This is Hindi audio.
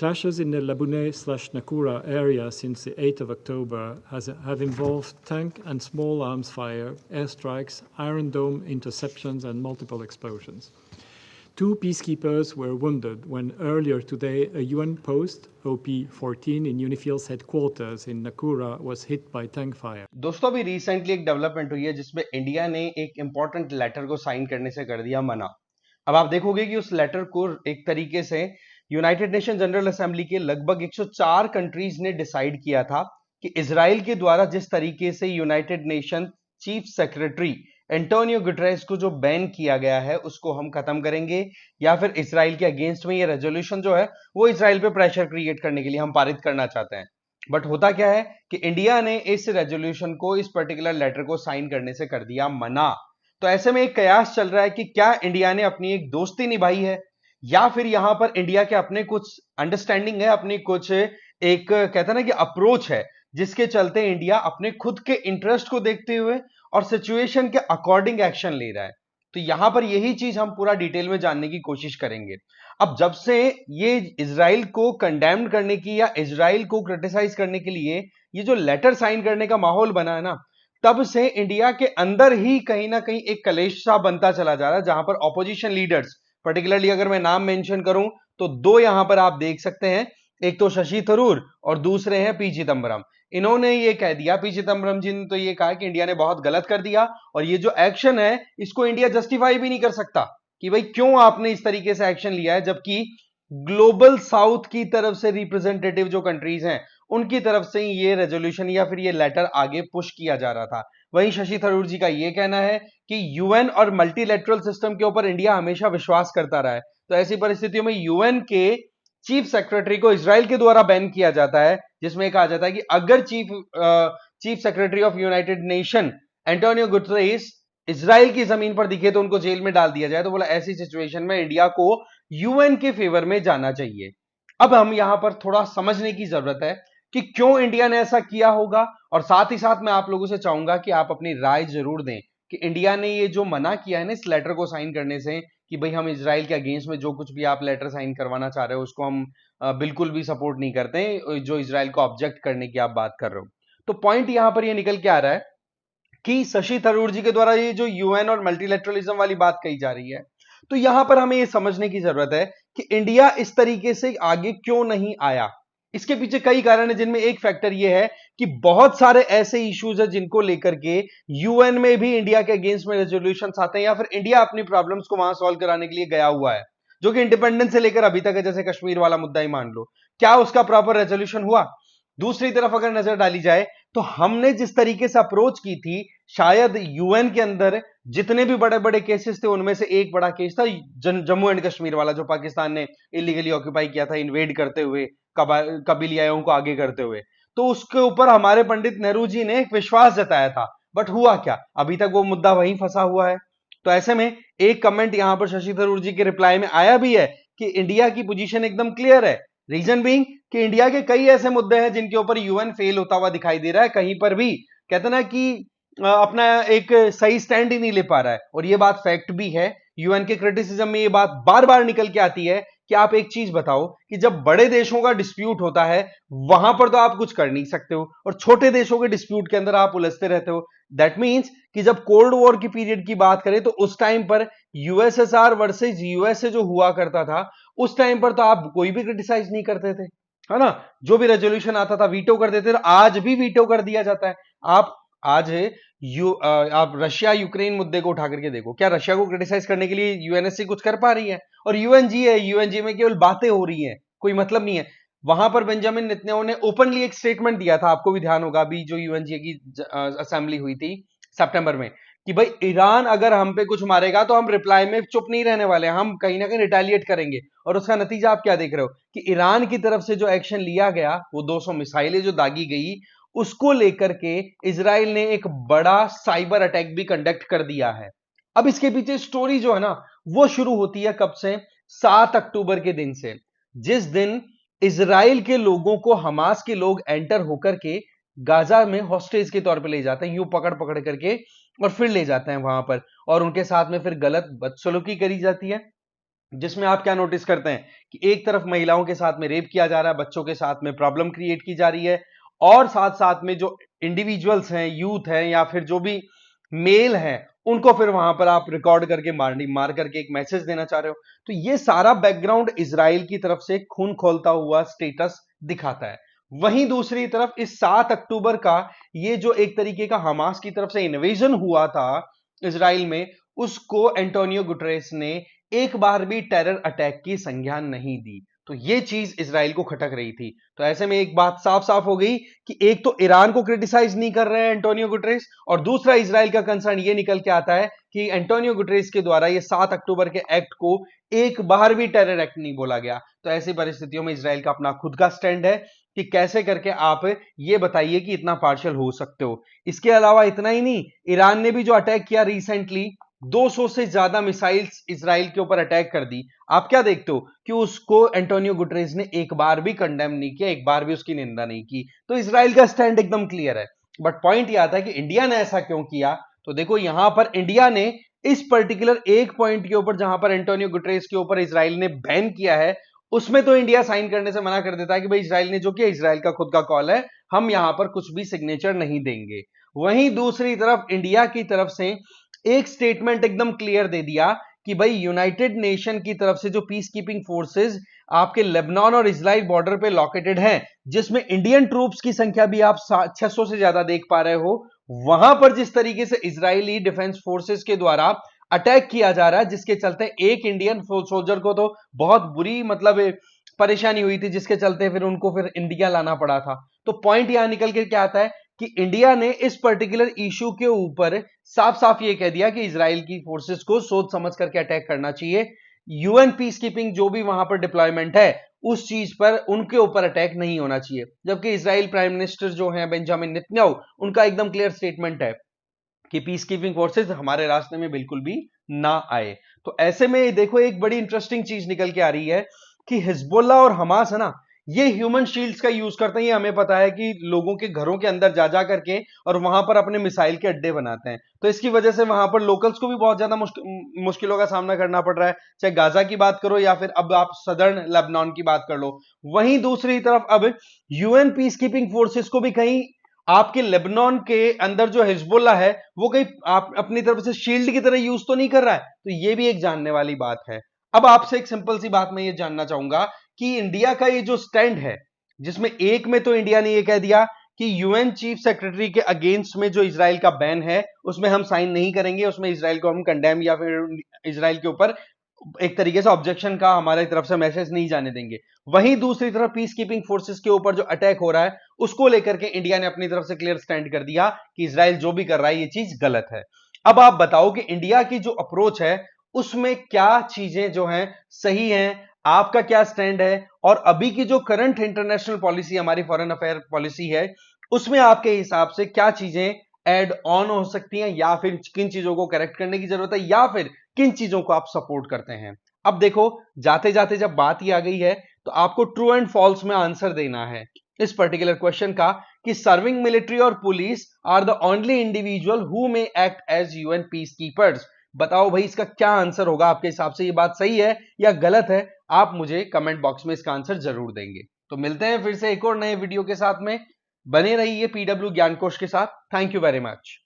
clashes in the Labune/Nakura area since the 8th of October have involved tank and small arms fire, airstrikes, Iron Dome interceptions, and multiple explosions. 2 peacekeepers were wounded when earlier today a UN post, OP-14, in UNIFIL's headquarters in Nakura was hit by tank fire. दोस्तों अभी रिसेंटली एक डेवलपमेंट हुई है जिसमें इंडिया ने एक इंपॉर्टेंट लेटर को साइन करने से कर दिया मना। अब आप देखोगे कि उस लेटर को एक तरीके से यूनाइटेड नेशन जनरल असेंबली के लगभग 104 कंट्रीज ने डिसाइड किया था कि इजराइल के द्वारा जिस तरीके से United nation chief secretary Antonio Guterres को जो बैन किया गया है उसको हम खत्म करेंगे, या फिर इजराइल के अगेंस्ट में ये रेजोल्यूशन जो है वो इजराइल पे प्रेशर क्रिएट करने के लिए हम पारित करना चाहते हैं। बट होता क्या है कि इंडिया ने इस रेजोल्यूशन को, इस पर्टिकुलर लेटर को साइन करने से कर दिया मना। तो ऐसे में एक कयास चल रहा है कि क्या इंडिया ने अपनी एक दोस्ती निभाई है, या फिर यहां पर इंडिया के अपने कुछ अंडरस्टैंडिंग है, अपनी कुछ एक कहते हैं ना कि अप्रोच है, जिसके चलते इंडिया अपने खुद के इंटरेस्ट को देखते हुए और सिचुएशन के अकॉर्डिंग एक्शन ले रहा है। तो यहां पर यही चीज हम पूरा डिटेल में जानने की कोशिश करेंगे। अब जब से ये इजराइल को कंडेम्ड करने की या इजराइल को क्रिटिसाइज करने के लिए ये जो लेटर साइन करने का माहौल बना है ना, तब से इंडिया के अंदर ही कहीं ना कहीं एक कलेश सा बनता चला जा रहा है, जहां पर ऑपोजिशन लीडर्स, पर्टिकुलरली अगर मैं नाम मेंशन करूं तो 2 यहां पर आप देख सकते हैं, एक तो शशि थरूर और दूसरे हैं पी चिदम्बरम। इन्होंने ये कह दिया, पी चिदम्बरम जी ने तो ये कहा कि इंडिया ने बहुत गलत कर दिया और ये जो एक्शन है इसको इंडिया जस्टिफाई भी नहीं कर सकता कि भाई क्यों आपने इस तरीके से एक्शन लिया है, जबकि ग्लोबल साउथ की तरफ से रिप्रेजेंटेटिव जो कंट्रीज हैं उनकी तरफ से ये रेजोल्यूशन या फिर ये लेटर आगे पुश किया जा रहा था। वहीं शशि थरूर जी का ये कहना है कि यूएन और मल्टीलेटरल सिस्टम के ऊपर इंडिया हमेशा विश्वास करता रहा है, तो ऐसी परिस्थितियों में यूएन के चीफ सेक्रेटरी को इजराइल के द्वारा बैन किया जाता है, जिसमें कहा जाता है कि अगर chief secretary of United nation Antonio Guterres Israel की जमीन पर दिखे तो उनको जेल में डाल दिया जाए। तो बोला ऐसी सिचुएशन में इंडिया को यूएन के फेवर में जाना चाहिए। अब हम यहां पर थोड़ा समझने की जरूरत है कि क्यों इंडिया ने ऐसा किया होगा, और साथ ही साथ मैं आप लोगों से चाहूंगा कि आप अपनी राय जरूर दें कि इंडिया ने ये जो मना किया है ना इस लेटर को साइन करने से कि भाई हम इजराइल के अगेंस्ट में जो कुछ भी आप लेटर साइन करवाना चाह रहे हो उसको हम बिल्कुल भी सपोर्ट नहीं करते, जो इजराइल को ऑब्जेक्ट करने की आप बात कर रहे हो। तो पॉइंट यहां पर ये निकल के आ रहा है कि शशि थरूर जी के द्वारा ये जो यूएन और मल्टीलेटरलिज्म वाली बात कही जा रही है, तो यहां पर हमें ये समझने की जरूरत है कि इंडिया इस तरीके से आगे क्यों नहीं आया। इसके पीछे कई कारण है, जिनमें एक फैक्टर ये है कि बहुत सारे ऐसे इश्यूज है जिनको लेकर के यूएन में भी इंडिया के अगेंस्ट में रेजोल्यूशन आते हैं, या फिर इंडिया अपनी प्रॉब्लम्स को वहां सॉल्व कराने के लिए गया हुआ है, जो कि इंडिपेंडेंस से लेकर अभी तक है। जैसे कश्मीर वाला मुद्दा ही मान लो, क्या उसका प्रॉपर रेजोल्यूशन हुआ? दूसरी तरफ अगर नजर डाली जाए तो हमने जिस तरीके से अप्रोच की थी, शायद यूएन के अंदर जितने भी बड़े बड़े केसेस थे उनमें से एक बड़ा केस था जम्मू एंड कश्मीर वाला, जो पाकिस्तान ने इलीगली ऑक्यूपाई किया था, इन्वेड करते हुए, कबीलियाओं को आगे करते हुए। तो उसके ऊपर हमारे पंडित नेहरू जी ने एक विश्वास जताया था, बट हुआ क्या? अभी तक वो मुद्दा वहीं फंसा हुआ है। तो ऐसे में एक कमेंट यहां पर शशि थरूर जी के रिप्लाई में आया भी है कि इंडिया की पोजीशन एकदम क्लियर है। रीजन बीइंग कि इंडिया के कई ऐसे मुद्दे हैं जिनके ऊपर यूएन फेल होता हुआ दिखाई दे रहा है, कहीं पर भी कहते ना कि अपना एक सही स्टैंड ही नहीं ले पा रहा है। और ये बात फैक्ट भी है, यूएन के क्रिटिसिज्म में ये बात बार बार निकल के आती है कि आप एक चीज बताओ कि जब बड़े देशों का डिस्प्यूट होता है वहां पर तो आप कुछ कर नहीं सकते हो, और छोटे देशों के डिस्प्यूट के अंदर आप उलझते रहते हो। दैट मीन्स कि जब कोल्ड वॉर की पीरियड की बात करें तो उस टाइम पर यूएसएसआर वर्सेस यूएसए जो हुआ करता था, उस टाइम पर तो आप कोई भी क्रिटिसाइज नहीं करते थे, है ना? जो भी रेजोल्यूशन आता था वीटो कर देते थे, आज भी वीटो कर दिया जाता है। आप आज आप रशिया यूक्रेन मुद्दे को उठा करके देखो, क्या रशिया को क्रिटिसाइज करने के लिए यूएनएससी कुछ कर पा रही है? और यूएनजी है, यूएनजी में केवल बातें हो रही हैं, कोई मतलब नहीं है। वहां पर बेंजामिन नेतन्याहू ने ओपनली एक स्टेटमेंट दिया था, आपको भी ध्यान होगा, अभी जो यूएनजी की असेंबली हुई थी सितंबर में, कि भाई ईरान अगर हम पे कुछ मारेगा तो हम रिप्लाई में चुप नहीं रहने वाले, हम कहीं ना कहीं रिटेलिएट करेंगे। और उसका नतीजा आप क्या देख रहे हो कि ईरान की तरफ से जो एक्शन लिया गया, वो 200 मिसाइलें जो दागी गई, उसको लेकर के इजराइल ने एक बड़ा साइबर अटैक भी कंडक्ट कर दिया है। अब इसके पीछे स्टोरी जो है ना वो शुरू होती है कब से? 7 अक्टूबर के दिन से, जिस दिन इजराइल के लोगों को हमास के लोग एंटर होकर के गाजा में हॉस्टेज के तौर पे ले जाते हैं, यूं पकड़ पकड़ करके, और फिर ले जाते हैं वहां पर, और उनके साथ में फिर गलत बदसलूकी करी जाती है। जिसमें आप क्या नोटिस करते हैं कि एक तरफ महिलाओं के साथ में रेप किया जा रहा है, बच्चों के साथ में प्रॉब्लम क्रिएट की जा रही है, और साथ साथ में जो इंडिविजुअल्स हैं, यूथ हैं, या फिर जो भी मेल हैं, उनको फिर वहां पर आप रिकॉर्ड करके मार करके एक मैसेज देना चाह रहे हो। तो ये सारा बैकग्राउंड इजराइल की तरफ से खून खोलता हुआ स्टेटस दिखाता है। वहीं दूसरी तरफ इस 7 अक्टूबर का ये जो एक तरीके का हमास की तरफ से इन्वेजन हुआ था इजराइल में, उसको एंटोनियो गुटरेस ने एक बार भी टेरर अटैक की संज्ञान नहीं दी। तो ये चीज इजराइल को खटक रही थी। तो ऐसे में एक बात साफ साफ हो गई कि एक तो ईरान को क्रिटिसाइज नहीं कर रहे हैं एंटोनियो गुटरेस, और दूसरा इजराइल का कंसर्न ये निकल के आता है कि एंटोनियो गुटरेस के द्वारा ये 7 अक्टूबर के एक्ट को एक बार भी टेरर एक्ट नहीं बोला गया। तो ऐसी परिस्थितियों में इजराइल का अपना खुद का स्टैंड है कि कैसे करके आप ये बताइए कि इतना पार्शियल हो सकते हो। इसके अलावा इतना ही नहीं, ईरान ने भी जो अटैक किया रिसेंटली, 200 से ज्यादा मिसाइल्स इजराइल के ऊपर अटैक कर दी। आप क्या देखते हो कि उसको एंटोनियो गुटरेस ने एक बार भी कंडेम नहीं किया, एक बार भी उसकी निंदा नहीं की। तो इजराइल का स्टैंड एकदम क्लियर है। बट पॉइंट यह आता है कि इंडिया ने ऐसा क्यों किया। तो देखो यहां पर इंडिया ने इस पर्टिकुलर एक पॉइंट के ऊपर, जहां पर एंटोनियो गुटरेस के ऊपर इजराइल ने बैन किया है, उसमें तो इंडिया साइन करने से मना कर देता है कि भाई इजराइल ने जो किया इजराइल का खुद का कॉल है, हम यहां पर कुछ भी सिग्नेचर नहीं देंगे। वहीं दूसरी तरफ इंडिया की तरफ से एक स्टेटमेंट एकदम क्लियर दे दिया कि भाई यूनाइटेड नेशन की तरफ से जो पीस कीपिंग फोर्सेस आपके लेबनान और इजराइल बॉर्डर पे लोकेटेड हैं, जिसमें इंडियन ट्रूप्स की संख्या भी आप 600 से ज्यादा देख पा रहे हो, वहां पर जिस तरीके से इजरायली डिफेंस फोर्सेस के द्वारा अटैक किया जा रहा है, जिसके चलते एक इंडियन सोल्जर को तो बहुत बुरी मतलब परेशानी हुई थी, जिसके चलते फिर उनको फिर इंडिया लाना पड़ा था। तो पॉइंट यहां निकल के क्या आता है कि इंडिया ने इस पर्टिकुलर इशू के ऊपर साफ साफ ये कह दिया कि इजराइल की फोर्सेस को सोच समझ करके अटैक करना चाहिए। यूएन पीस कीपिंग जो भी वहां पर डिप्लॉयमेंट है, उस चीज पर उनके ऊपर अटैक नहीं होना चाहिए। जबकि इजराइल प्राइम मिनिस्टर जो है बेंजामिन नेतन्याहू, उनका एकदम क्लियर स्टेटमेंट है कि पीस कीपिंग फोर्सेस हमारे रास्ते में बिल्कुल भी ना आए। तो ऐसे में देखो एक बड़ी इंटरेस्टिंग चीज निकल के आ रही है कि हिजबुल्ला और हमास है ना, ये ह्यूमन शील्ड्स का यूज करते हैं। ये हमें पता है कि लोगों के घरों के अंदर जा जा करके और वहां पर अपने मिसाइल के अड्डे बनाते हैं। तो इसकी वजह से वहां पर लोकल्स को भी बहुत ज्यादा मुश्किलों का सामना करना पड़ रहा है, चाहे गाजा की बात करो या फिर अब आप सदर्न लेबनान की बात कर लो। वहीं दूसरी तरफ अब यूएन पीस कीपिंग फोर्सेस को भी कहीं आपके लेबनान के अंदर जो हिजबुल्ला है, वो कहीं आप अपनी तरफ से शील्ड की तरह यूज तो नहीं कर रहा है। तो ये भी एक जानने वाली बात है। अब आपसे एक सिंपल सी बात मैं ये जानना चाहूंगा कि इंडिया का ये जो स्टैंड है, जिसमें एक में तो इंडिया ने ये कह दिया कि यूएन चीफ सेक्रेटरी के अगेंस्ट में जो इजराइल का बैन है, उसमें हम साइन नहीं करेंगे, उसमें इजराइल को हम कंडेम या फिर इजराइल के ऊपर एक तरीके से ऑब्जेक्शन का हमारे तरफ से मैसेज नहीं जाने देंगे। वहीं दूसरी तरफ पीस कीपिंग फोर्सेस के ऊपर जो अटैक हो रहा है, उसको लेकर के इंडिया ने अपनी तरफ से क्लियर स्टैंड कर दिया कि इजराइल जो भी कर रहा है ये चीज गलत है। अब आप बताओ कि इंडिया की जो अप्रोच है, उसमें क्या चीजें जो हैं सही हैं, आपका क्या स्टैंड है, और अभी की जो करंट इंटरनेशनल पॉलिसी हमारी फॉरेन अफेयर पॉलिसी है, उसमें आपके हिसाब से क्या चीजें ऐड ऑन हो सकती हैं, या फिर किन चीजों को करेक्ट करने की जरूरत है, या फिर किन चीजों को आप सपोर्ट करते हैं। अब देखो जाते जाते जब बात ही आ गई है, तो आपको ट्रू एंड फॉल्स में आंसर देना है इस पर्टिकुलर क्वेश्चन का कि सर्विंग मिलिट्री और police are the only individual who may act as UN peace keepers. बताओ भाई इसका क्या आंसर होगा आपके हिसाब से, ये बात सही है या गलत है। आप मुझे कमेंट बॉक्स में इसका आंसर जरूर देंगे। तो मिलते हैं फिर से एक और नए वीडियो के साथ में। बने रहिए पीडब्ल्यू ज्ञान कोश के साथ। Thank you very much.